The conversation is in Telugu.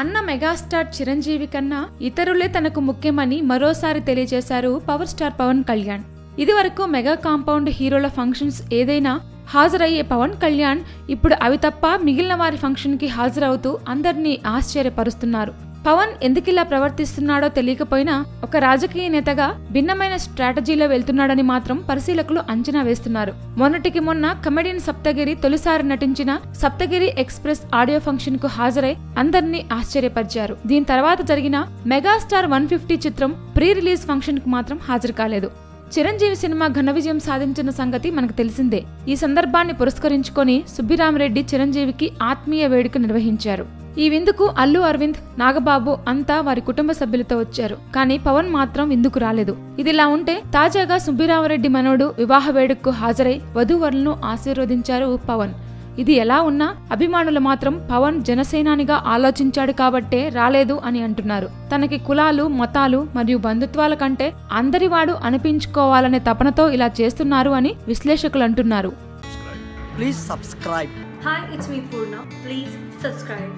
అన్న మెగాస్టార్ చిరంజీవి కన్నా ఇతరులే తనకు ముఖ్యమని మరోసారి తెలియజేశారు పవర్ స్టార్ పవన్ కళ్యాణ్. ఇదివరకు మెగా కాంపౌండ్ హీరోల ఫంక్షన్స్ ఏదైనా హాజరయ్యే పవన్ కళ్యాణ్ ఇప్పుడు అవి తప్ప మిగిలిన వారి ఫంక్షన్ కి హాజరవుతూ అందరినీ ఆశ్చర్యపరుస్తున్నారు. పవన్ ఎందుకిలా ప్రవర్తిస్తున్నాడో తెలియకపోయినా ఒక రాజకీయ నేతగా భిన్నమైన స్ట్రాటజీలో వెళ్తున్నాడని మాత్రం పరిశీలకులు అంచనా వేస్తున్నారు. మొన్నటికి మొన్న కమెడియన్ సప్తగిరి తొలిసారి నటించిన సప్తగిరి ఎక్స్ప్రెస్ ఆడియో ఫంక్షన్ కు హాజరై అందరినీ ఆశ్చర్యపరిచారు. దీని తర్వాత జరిగిన మెగాస్టార్ 150 చిత్రం ప్రీ రిలీజ్ ఫంక్షన్ కు మాత్రం హాజరు కాలేదు. చిరంజీవి సినిమా ఘన విజయం సాధించిన సంగతి మనకు తెలిసిందే. ఈ సందర్భాన్ని పురస్కరించుకొని సుబ్బిరామిరెడ్డి చిరంజీవికి ఆత్మీయ వేడుక నిర్వహించారు. ఈ విందుకు అల్లు అరవింద్, నాగబాబు అంతా వారి కుటుంబ సభ్యులతో వచ్చారు. కానీ పవన్ మాత్రం విందుకు రాలేదు. ఇదిలా ఉంటే తాజాగా సుబ్బిరామిరెడ్డి మనోడు వివాహ వేడుకకు హాజరై వధూవరులను ఆశీర్వదించారు పవన్. ఇది ఎలా ఉన్నా అభిమానులు మాత్రం పవన్ జనసేనానిగా ఆలోచించాడు కాబట్టే రాలేదు అని అంటున్నారు. తనకి కులాలు, మతాలు మరియు బంధుత్వాల కంటే అందరివాడు అనిపించుకోవాలనే తపనతో ఇలా చేస్తున్నారు అని విశ్లేషకులు అంటున్నారు. Please subscribe. Hi, it's me Purna. Please subscribe.